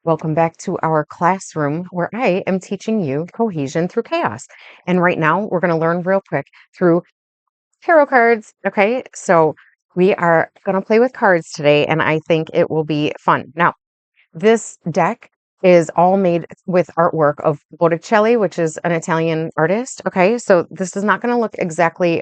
Welcome back to our classroom where I am teaching you cohesion through chaos. And right now we're going to learn real quick through tarot cards. Okay, so we are going to play with cards today, and I think it will be fun. Now, this deck is all made with artwork of Botticelli, which is an Italian artist. Okay, so this is not going to look exactly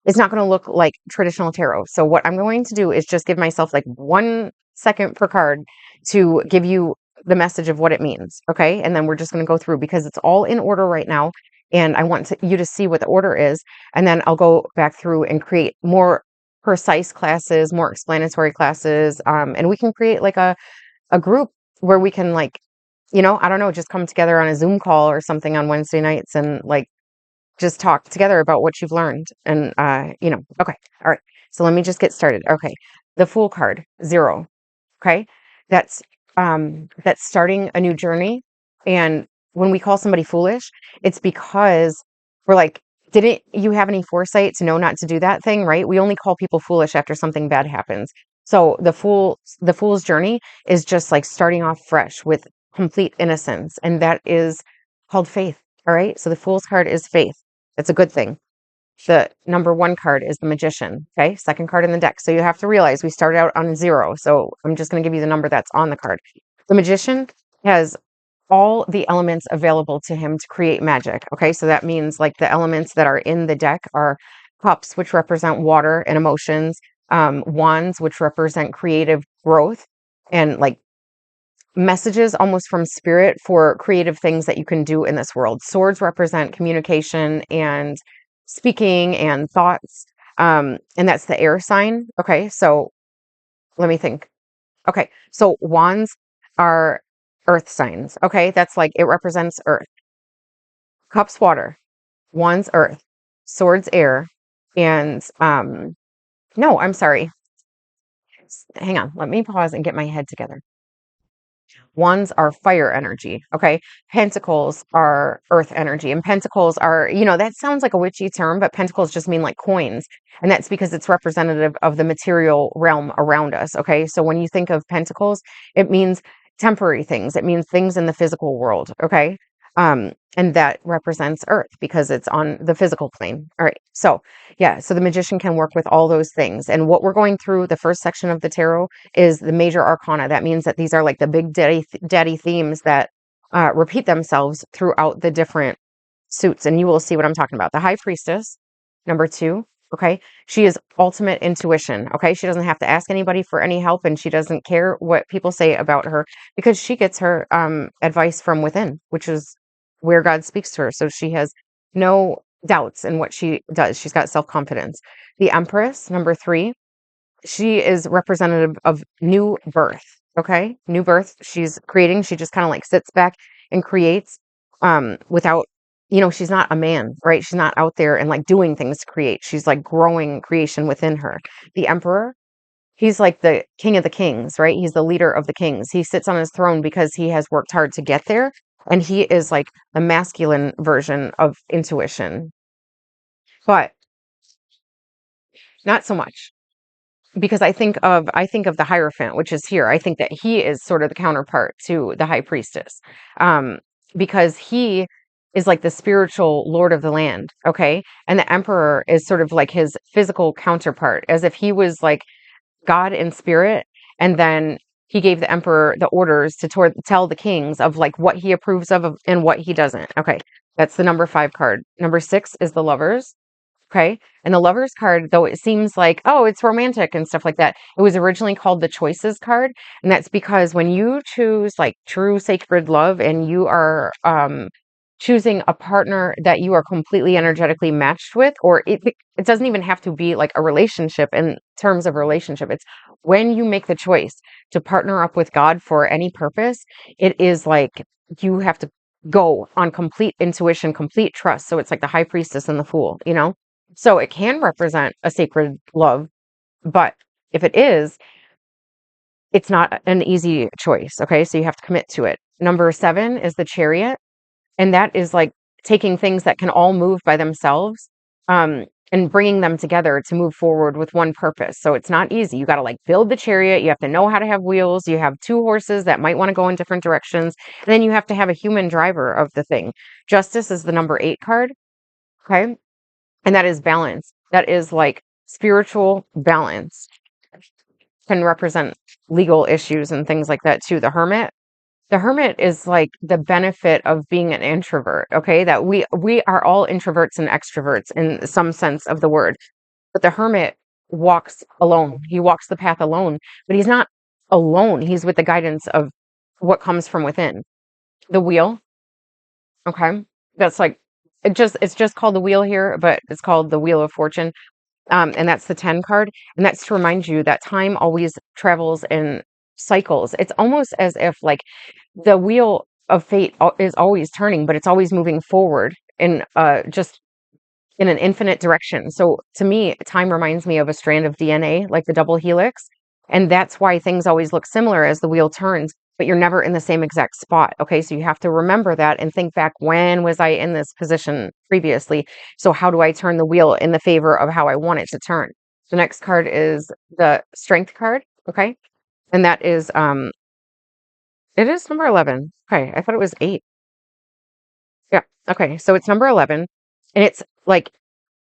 it's not going to look like traditional tarot. So what I'm going to do is just give myself like 1 second per card to give you the message of what it means. Okay. And then we're just going to go through because it's all in order right now. And I want you to see what the order is. And then I'll go back through and create more precise classes, more explanatory classes. And we can create like a group where we can like, I don't know, just come together on a Zoom call or something on Wednesday nights and like just talk together about what you've learned. And, okay. All right. So let me just get started. Okay. The Fool card, 0. Okay. That's, that's starting a new journey. And when we call somebody foolish, it's because we're like, didn't you have any foresight to know not to do that thing? Right. We only call people foolish after something bad happens. So the fool's journey is just like starting off fresh with complete innocence. And that is called faith. All right. So the Fool's card is faith. It's a good thing. The number 1 card is the Magician. Okay, second card in the deck. So you have to realize we started out on 0. So I'm just going to give you the number that's on the card. The Magician has all the elements available to him to create magic. Okay, so that means like the elements that are in the deck are cups, which represent water and emotions, wands, which represent creative growth, and like messages almost from spirit for creative things that you can do in this world. Swords represent communication and speaking and thoughts. And that's the air sign. Okay, so let me think. Okay, so wands are earth signs. Okay, that's like it represents earth. Cups, water. Wands, earth. Swords, air. And no, I'm sorry. Hang on. Let me pause and get my head together. Wands are fire energy. Okay. Pentacles are earth energy. And pentacles are, that sounds like a witchy term, but pentacles just mean like coins. And that's because it's representative of the material realm around us. Okay. So when you think of pentacles, it means temporary things, it means things in the physical world. Okay. And that represents earth because it's on the physical plane. All right. So yeah, so the Magician can work with all those things. And what we're going through the first section of the tarot is the major arcana. That means that these are like the big daddy themes that repeat themselves throughout the different suits. And you will see what I'm talking about. The High Priestess, number 2. Okay. She is ultimate intuition. Okay. She doesn't have to ask anybody for any help, and she doesn't care what people say about her because she gets her advice from within, which is where God speaks to her. So she has no doubts in what she does. She's got self-confidence. The Empress, number 3, she is representative of new birth. Okay. New birth. She's creating. She just kind of like sits back and creates without, she's not a man, right? She's not out there and like doing things to create. She's like growing creation within her. The Emperor, he's like the king of the kings, right? He's the leader of the kings. He sits on his throne because he has worked hard to get there. And he is like the masculine version of intuition, but not so much because I think of the Hierophant, which is here. I think that he is sort of the counterpart to the High Priestess, because he is like the spiritual lord of the land. Okay. And the Emperor is sort of like his physical counterpart, as if he was like God in spirit, and then he gave the Emperor the orders to tell the kings of like what he approves of and what he doesn't. Okay, that's the number 5 card. Number 6 is the Lovers. Okay, and the Lovers card, though it seems like, oh, it's romantic and stuff like that, it was originally called the Choices card, and that's because when you choose like true sacred love and you are choosing a partner that you are completely energetically matched with, or it doesn't even have to be like a relationship in terms of relationship. It's when you make the choice to partner up with God for any purpose, it is like you have to go on complete intuition, complete trust. So it's like the High Priestess and the Fool, So it can represent a sacred love, but if it is, it's not an easy choice. Okay, so you have to commit to it. Number 7 is the Chariot. And that is like taking things that can all move by themselves, and bringing them together to move forward with one purpose. So it's not easy. You got to like build the chariot. You have to know how to have wheels. You have two horses that might want to go in different directions. And then you have to have a human driver of the thing. Justice is the number 8 card. Okay. And that is balance. That is like spiritual balance. Can represent legal issues and things like that too. The hermit is like the benefit of being an introvert, okay? That we are all introverts and extroverts in some sense of the word. But the hermit walks alone. He walks the path alone, but he's not alone. He's with the guidance of what comes from within. The wheel, okay? That's like it's just called the wheel here, but it's called the Wheel of Fortune. And that's the 10 card. And that's to remind you that time always travels in cycles. It's almost as if like the wheel of fate is always turning, but it's always moving forward in just in an infinite direction. So to me, time reminds me of a strand of DNA, like the double helix. And that's why things always look similar as the wheel turns, but you're never in the same exact spot. Okay. So you have to remember that and think back, when was I in this position previously? So how do I turn the wheel in the favor of how I want it to turn? The next card is the strength card. Okay. And that is, it is number 11. Okay. I thought it was 8. Yeah. Okay. So it's number 11. And it's like,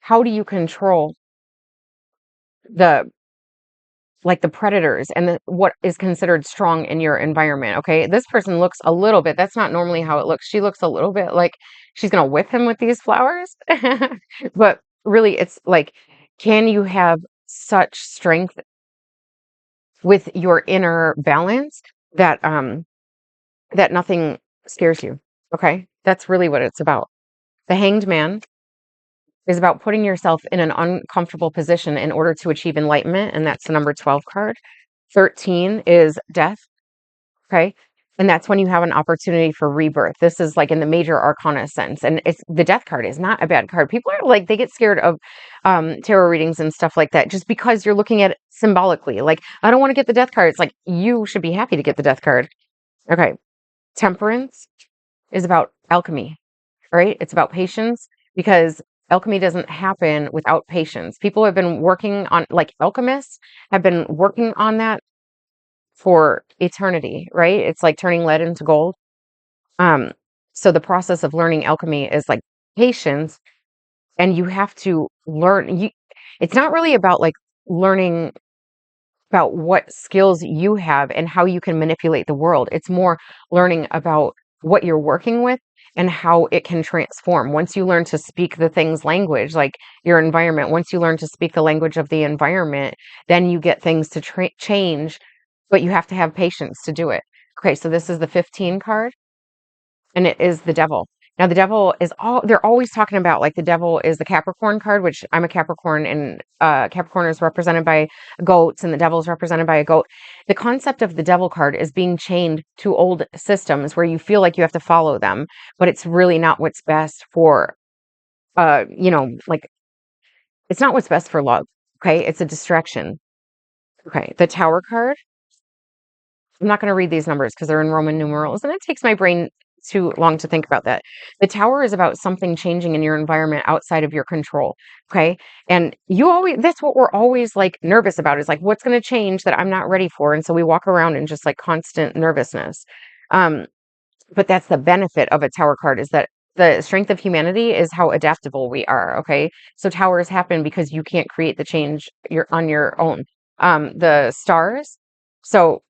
how do you control the like the predators and what is considered strong in your environment? Okay, this person looks a little bit, that's not normally how it looks. She looks a little bit like she's gonna whip him with these flowers. But really, it's like, can you have such strength with your inner balance that that nothing scares you? Okay, that's really what it's about. The Hanged Man is about putting yourself in an uncomfortable position in order to achieve enlightenment, and that's the number 12 card. 13 is death, okay? And that's when you have an opportunity for rebirth. This is like in the major arcana sense. And it's the death card is not a bad card. People are like, they get scared of tarot readings and stuff like that just because you're looking at it symbolically. Like, I don't want to get the death card. It's like, you should be happy to get the death card. Okay. Temperance is about alchemy, right? It's about patience, because alchemy doesn't happen without patience. People have been working on, like alchemists have been working on that for eternity, right? It's like turning lead into gold. Um, so the process of learning alchemy is like patience, and you have to learn. It's not really about like learning about what skills you have and how you can manipulate the world. It's more learning about what you're working with and how it can transform. Once you learn to speak the thing's language, like your environment, once you learn to speak the language of the environment, then you get things to change, but you have to have patience to do it. Okay, so this is the 15 card, and it is the devil. Now, the devil is they're always talking about like the devil is the Capricorn card, which I'm a Capricorn, and Capricorn is represented by goats and the devil is represented by a goat. The concept of the devil card is being chained to old systems where you feel like you have to follow them, but it's really not what's best for, like it's not what's best for love. Okay. It's a distraction. Okay. The Tower card. I'm not going to read these numbers because they're in Roman numerals, and it takes my brain too long to think about that. The Tower is about something changing in your environment outside of your control. Okay. And that's what we're always like nervous about, is like, what's going to change that I'm not ready for? And so we walk around in just like constant nervousness. But that's the benefit of a Tower card, is that the strength of humanity is how adaptable we are. Okay. So towers happen because you can't create the change you're on your own. The stars. So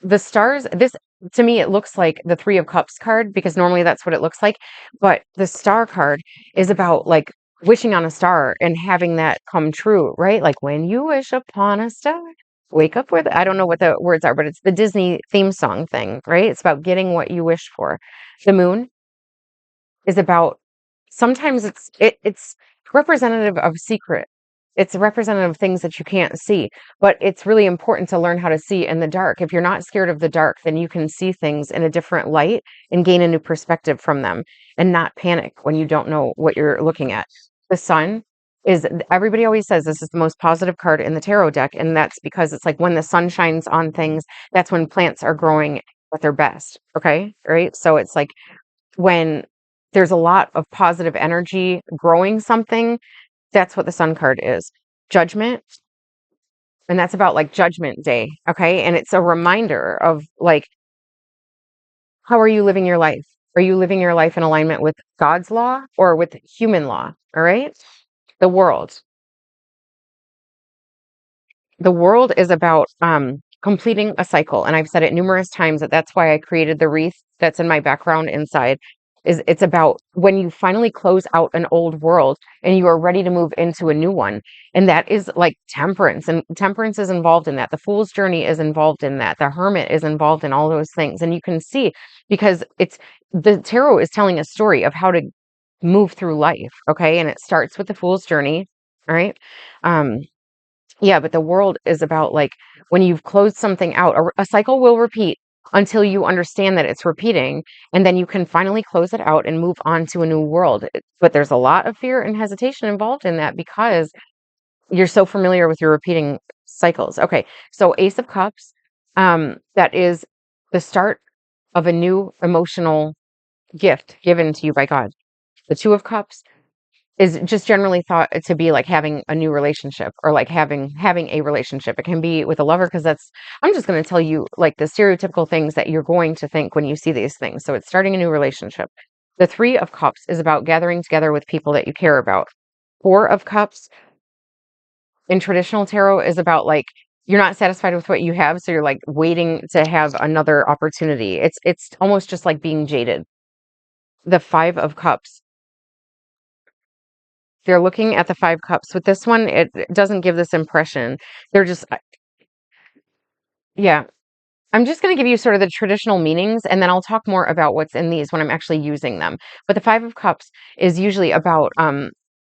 the stars, this to me, it looks like the 3 of Cups card, because normally that's what it looks like. But the star card is about like wishing on a star and having that come true, right? Like, when you wish upon a star, wake up with, I don't know what the words are, but it's the Disney theme song thing, right? It's about getting what you wish for. The moon is about, sometimes it's representative of secret. It's representative of things that you can't see, but it's really important to learn how to see in the dark. If you're not scared of the dark, then you can see things in a different light and gain a new perspective from them, and not panic when you don't know what you're looking at. The sun is, everybody always says this is the most positive card in the tarot deck, and that's because it's like when the sun shines on things, that's when plants are growing at their best. Okay, right? So it's like when there's a lot of positive energy growing something. That's what the Sun card is. Judgment. And that's about like Judgment Day. Okay. And it's a reminder of like, how are you living your life? Are you living your life in alignment with God's law or with human law? All right. The world. The world is about completing a cycle. And I've said it numerous times that that's why I created the wreath that's in my background inside. Is it's about when you finally close out an old world and you are ready to move into a new one. And that is like temperance. And temperance is involved in that. The fool's journey is involved in that. The hermit is involved in all those things. And you can see because it's the tarot is telling a story of how to move through life. Okay. And it starts with the fool's journey. All right. Um, yeah, but the world is about like when you've closed something out, a cycle will repeat until you understand that it's repeating, and then you can finally close it out and move on to a new world. But there's a lot of fear and hesitation involved in that because you're so familiar with your repeating cycles. Okay, so Ace of Cups, that is the start of a new emotional gift given to you by God. The Two of Cups is just generally thought to be like having a new relationship or like having a relationship. It can be with a lover because that's I'm just going to tell you like the stereotypical things that you're going to think when you see these things. So it's starting a new relationship. The Three of Cups is about gathering together with people that you care about. Four of Cups in traditional tarot is about like you're not satisfied with what you have, so you're like waiting to have another opportunity. It's almost just like being jaded. The Five of Cups, they're looking at the Five Cups. With this one, it doesn't give this impression. They're just, yeah. I'm just going to give you sort of the traditional meanings, and then I'll talk more about what's in these when I'm actually using them. But the Five of Cups is usually about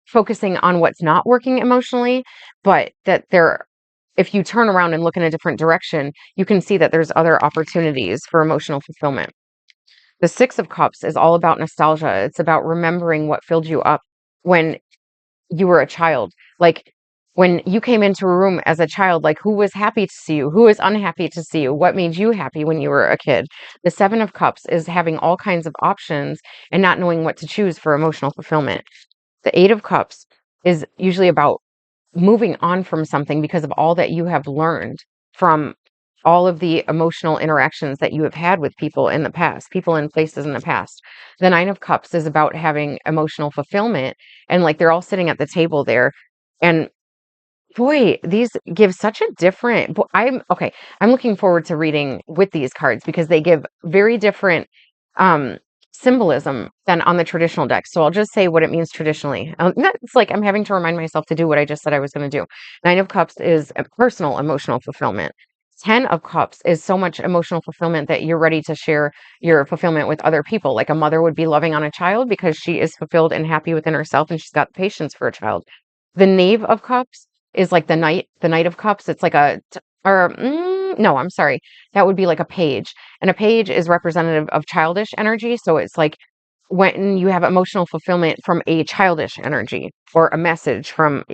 focusing on what's not working emotionally, but that if you turn around and look in a different direction, you can see that there's other opportunities for emotional fulfillment. The Six of Cups is all about nostalgia. It's about remembering what filled you up when you were a child. Like when you came into a room as a child, like who was happy to see you? Who was unhappy to see you? What made you happy when you were a kid? The Seven of Cups is having all kinds of options and not knowing what to choose for emotional fulfillment. The Eight of Cups is usually about moving on from something because of all that you have learned from all of the emotional interactions that you have had with people in the past, people and places in the past. The Nine of Cups is about having emotional fulfillment, and like they're all sitting at the table there. And boy, these give such a different. I'm okay. I'm looking forward to reading with these cards because they give very different um, symbolism than on the traditional deck. So I'll just say what it means traditionally. It's like I'm having to remind myself to do what I just said I was going to do. Nine of Cups is a personal emotional fulfillment. Ten of Cups is so much emotional fulfillment that you're ready to share your fulfillment with other people. Like a mother would be loving on a child because she is fulfilled and happy within herself and she's got patience for a child. The Knave of Cups is like the Knight of Cups. It's like no, I'm sorry. That would be like a page. And a page is representative of childish energy. So it's like when you have emotional fulfillment from a childish energy or a message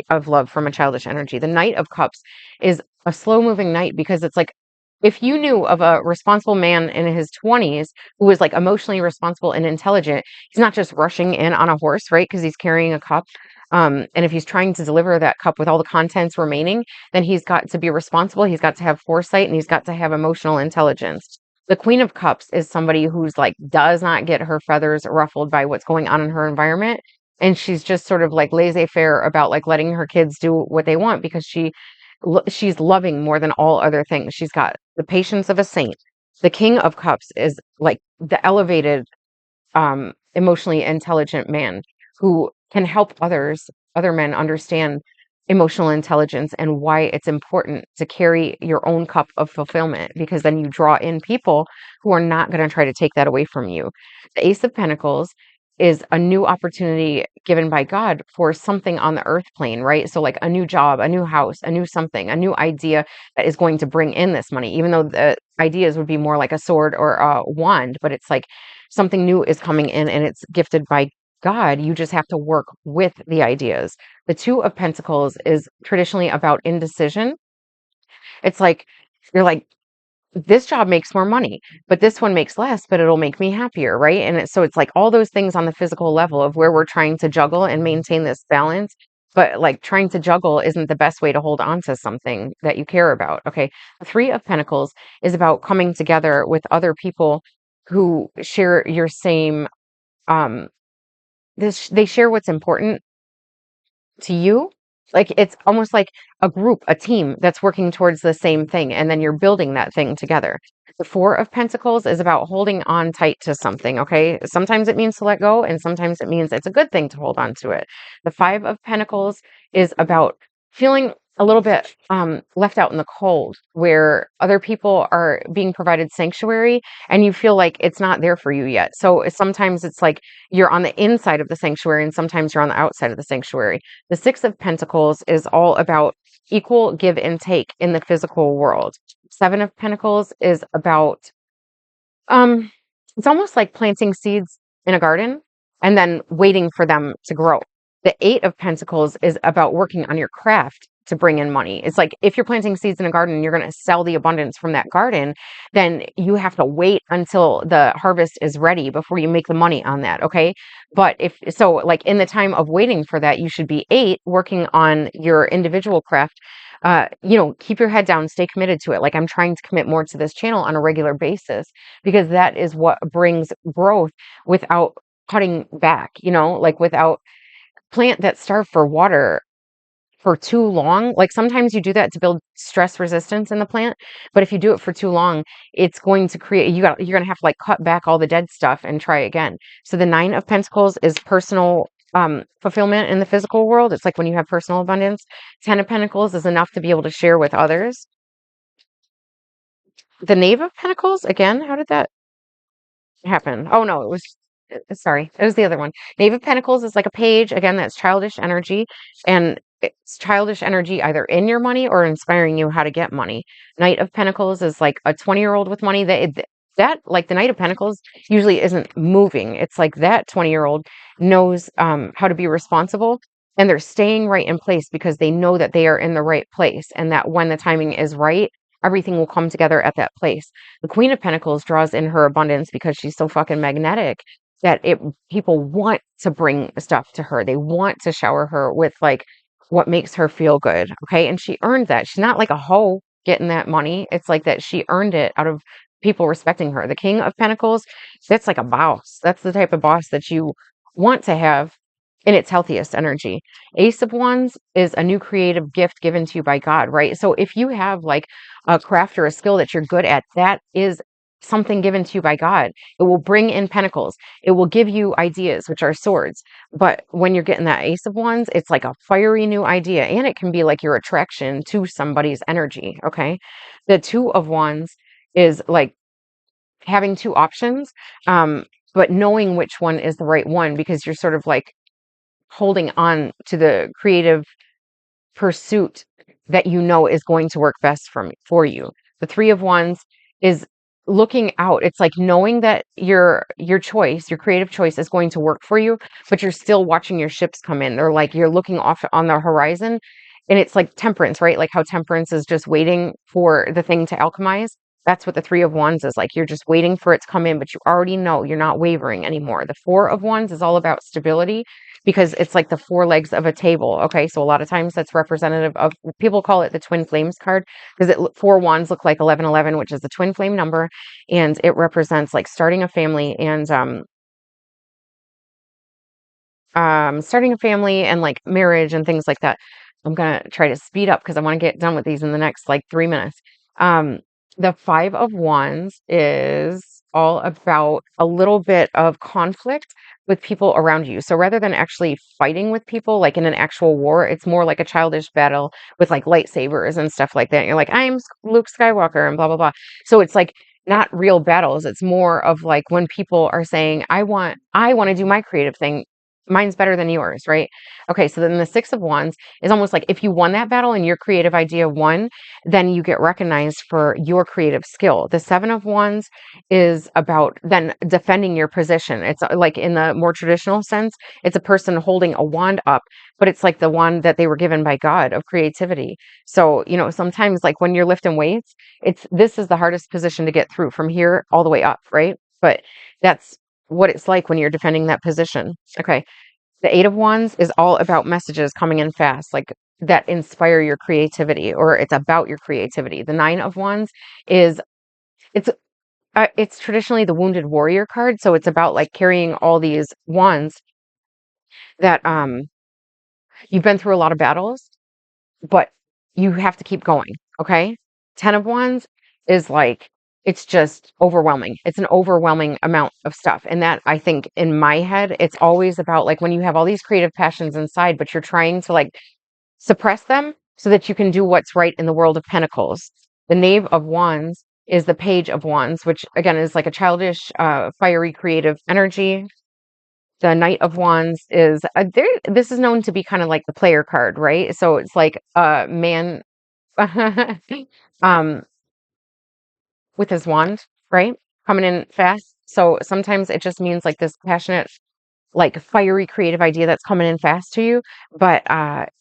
of love from a childish energy. The Knight of Cups is a slow moving knight because it's like if you knew of a responsible man in his 20s who was like emotionally responsible and intelligent, he's not just rushing in on a horse, right? Because he's carrying a cup. And if he's trying to deliver that cup with all the contents remaining, then he's got to be responsible. He's got to have foresight and he's got to have emotional intelligence. The Queen of Cups is somebody who's like does not get her feathers ruffled by what's going on in her environment. And she's just sort of like laissez-faire about like letting her kids do what they want because she's loving more than all other things. She's got the patience of a saint. The King of Cups is like the elevated emotionally intelligent man who can help other men understand emotional intelligence and why it's important to carry your own cup of fulfillment because then you draw in people who are not going to try to take that away from you. The Ace of Pentacles is a new opportunity given by God for something on the earth plane, right? So like a new job, a new house, a new something, a new idea that is going to bring in this money, even though the ideas would be more like a sword or a wand, but it's like something new is coming in and it's gifted by God. You just have to work with the ideas. The Two of Pentacles is traditionally about indecision. It's like you're like this job makes more money, but this one makes less, but it'll make me happier, right? And so it's like all those things on the physical level of where we're trying to juggle and maintain this balance. But like trying to juggle isn't the best way to hold on to something that you care about. Okay. The Three of Pentacles is about coming together with other people who share your same, um, they share what's important to you. Like it's almost like a group, a team that's working towards the same thing, and then you're building that thing together. The Four of Pentacles is about holding on tight to something, okay? Sometimes it means to let go, and sometimes it means it's a good thing to hold on to it. The Five of Pentacles is about feeling a little bit left out in the cold, where other people are being provided sanctuary and you feel like it's not there for you yet. So sometimes it's like you're on the inside of the sanctuary and sometimes you're on the outside of the sanctuary. The Six of Pentacles is all about equal give and take in the physical world. Seven of Pentacles is about um, it's almost like planting seeds in a garden and then waiting for them to grow. The Eight of Pentacles is about working on your craft to bring in money. It's like if you're planting seeds in a garden and you're going to sell the abundance from that garden, then you have to wait until the harvest is ready before you make the money on that. Okay. But if so, like in the time of waiting for that, you should be eight working on your individual craft. Keep your head down, stay committed to it. Like I'm trying to commit more to this channel on a regular basis because that is what brings growth without cutting back, like without plant that starve for water for too long. Like sometimes you do that to build stress resistance in the plant, but if you do it for too long, it's going to create you're going to have to like cut back all the dead stuff and try again. So the Nine of Pentacles is personal fulfillment in the physical world. It's like when you have personal abundance. Ten of Pentacles is enough to be able to share with others. The Knave of Pentacles, again, how did that happen? Oh no, it was sorry, it was the other one. Knave of Pentacles is like a page, again, that's childish energy, and it's childish energy either in your money or inspiring you how to get money. Knight of Pentacles is like a 20-year-old with money that like the Knight of Pentacles usually isn't moving. It's like that 20-year-old knows how to be responsible and they're staying right in place because they know that they are in the right place and that when the timing is right, everything will come together at that place. The Queen of Pentacles draws in her abundance because she's so fucking magnetic that people want to bring stuff to her. They want to shower her with like what makes her feel good. Okay. And she earned that. She's not like a hoe getting that money. It's like that she earned it out of people respecting her. The King of Pentacles, that's like a boss. That's the type of boss that you want to have in its healthiest energy. Ace of Wands is a new creative gift given to you by God, right? So if you have like a craft or a skill that you're good at, that is something given to you by God. It will bring in pentacles. It will give you ideas, which are swords. But when you're getting that Ace of Wands, it's like a fiery new idea. And it can be like your attraction to somebody's energy. Okay. The Two of Wands is like having two options, but knowing which one is the right one because you're sort of like holding on to the creative pursuit that you know is going to work best for you. The Three of Wands is looking out. It's like knowing that your choice, your creative choice is going to work for you, but you're still watching your ships come in. They're like you're looking off on the horizon and it's like temperance, right? Like how temperance is just waiting for the thing to alchemize. That's what the Three of Wands is like. You're just waiting for it to come in, but you already know you're not wavering anymore. The Four of Wands is all about stability because it's like the four legs of a table. Okay, so a lot of times that's representative of people call it the twin flames card because four wands look like 1111, which is the twin flame number, and it represents like starting a family and starting a family and like marriage and things like that. I'm gonna try to speed up because I want to get done with these in the next like 3 minutes. Um, the Five of Wands is all about a little bit of conflict with people around you. So rather than actually fighting with people like in an actual war, it's more like a childish battle with like lightsabers and stuff like that. And you're like, I'm Luke Skywalker and blah blah blah. So it's like not real battles. It's more of like when people are saying, I want to do my creative thing Mine's better than yours, right? Okay, so then the Six of Wands is almost like if you won that battle and your creative idea won, then you get recognized for your creative skill. The Seven of Wands is about then defending your position. It's like in the more traditional sense, it's a person holding a wand up, but it's like the wand that they were given by God of creativity. So, sometimes like when you're lifting weights, this is the hardest position to get through from here all the way up, right? But that's what it's like when you're defending that position. Okay. The Eight of Wands is all about messages coming in fast, like that inspire your creativity, or it's about your creativity. The Nine of Wands is it's it's traditionally the wounded warrior card, so it's about like carrying all these wands that you've been through a lot of battles, but you have to keep going. Okay. 10 of Wands is like, it's just overwhelming. It's an overwhelming amount of stuff. And that, I think, in my head, it's always about like when you have all these creative passions inside, but you're trying to like suppress them so that you can do what's right in the world of pentacles. The Knave of Wands is the Page of Wands, which again is like a childish, fiery, creative energy. The Knight of Wands is there. This is known to be kind of like the player card, right? So it's like a man um with his wand, right? Coming in fast. So sometimes it just means like this passionate, like fiery creative idea that's coming in fast to you, but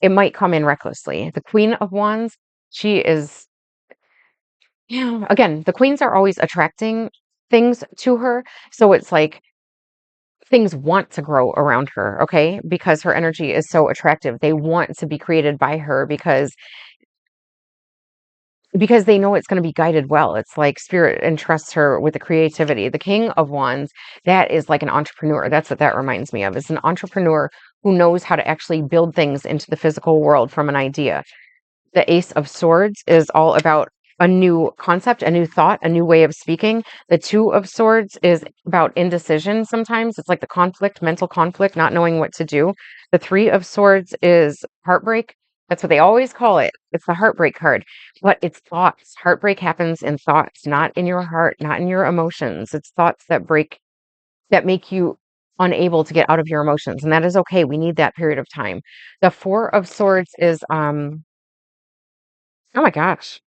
it might come in recklessly. The Queen of Wands, she is, again, the queens are always attracting things to her. So it's like things want to grow around her, okay? Because her energy is so attractive. They want to be created by her because they know it's going to be guided well. It's like spirit entrusts her with the creativity. The King of Wands, that is like an entrepreneur. That's what that reminds me of. It's an entrepreneur who knows how to actually build things into the physical world from an idea. The Ace of Swords is all about a new concept, a new thought, a new way of speaking. The Two of Swords is about indecision sometimes. It's like the conflict, mental conflict, not knowing what to do. The Three of Swords is heartbreak. That's what they always call it. It's the heartbreak card, but it's thoughts. Heartbreak happens in thoughts, not in your heart, not in your emotions. It's thoughts that make you unable to get out of your emotions. And that is okay. We need that period of time. The Four of Swords is, oh my gosh.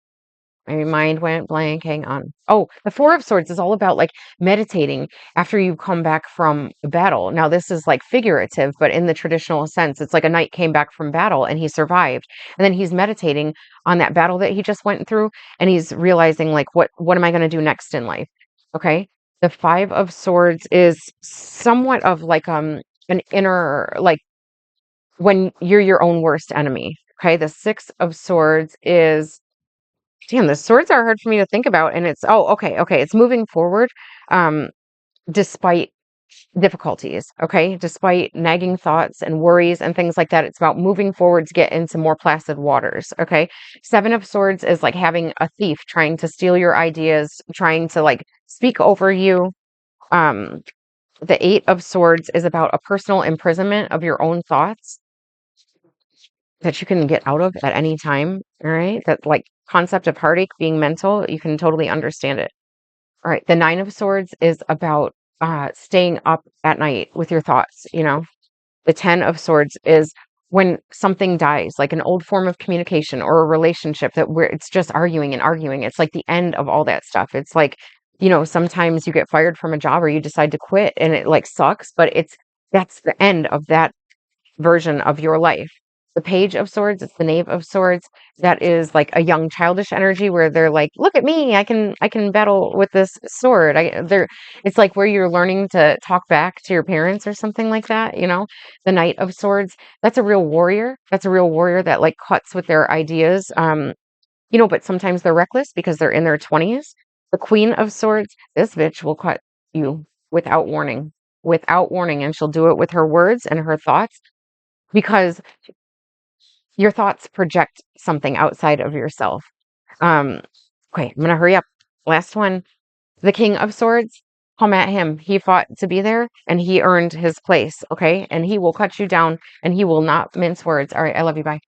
My mind went blank. Hang on. Oh, the Four of Swords is all about like meditating after you come back from a battle. Now, this is like figurative, but in the traditional sense, it's like a knight came back from battle and he survived. And then he's meditating on that battle that he just went through. And he's realizing like, what am I going to do next in life? Okay. The Five of Swords is somewhat of like, an inner, like when you're your own worst enemy. Okay. The Six of Swords is, damn, the swords are hard for me to think about. And it's, oh, okay. It's moving forward, um, despite difficulties. Okay. Despite nagging thoughts and worries and things like that. It's about moving forward to get into more placid waters. Okay. Seven of Swords is like having a thief trying to steal your ideas, trying to like speak over you. Um, the Eight of Swords is about a personal imprisonment of your own thoughts that you can get out of at any time. All right. That like concept of heartache being mental, you can totally understand it. All right. The Nine of Swords is about staying up at night with your thoughts. The Ten of Swords is when something dies, like an old form of communication or a relationship that where it's just arguing and arguing. It's like the end of all that stuff. It's like, sometimes you get fired from a job or you decide to quit and it like sucks, but that's the end of that version of your life. The Page of Swords, it's the Knave of Swords. That is like a young childish energy where they're like, look at me, I can battle with this sword. It's like where you're learning to talk back to your parents or something like that. The Knight of Swords, that's a real warrior. That's a real warrior that like cuts with their ideas. But sometimes they're reckless because they're in their 20s. The Queen of Swords, this bitch will cut you without warning. Without warning, and she'll do it with her words and her thoughts because your thoughts project something outside of yourself. Um, okay, I'm gonna hurry up. Last one. The King of Swords, come at him. He fought to be there and he earned his place. Okay. And he will cut you down and he will not mince words. All right. I love you. Bye.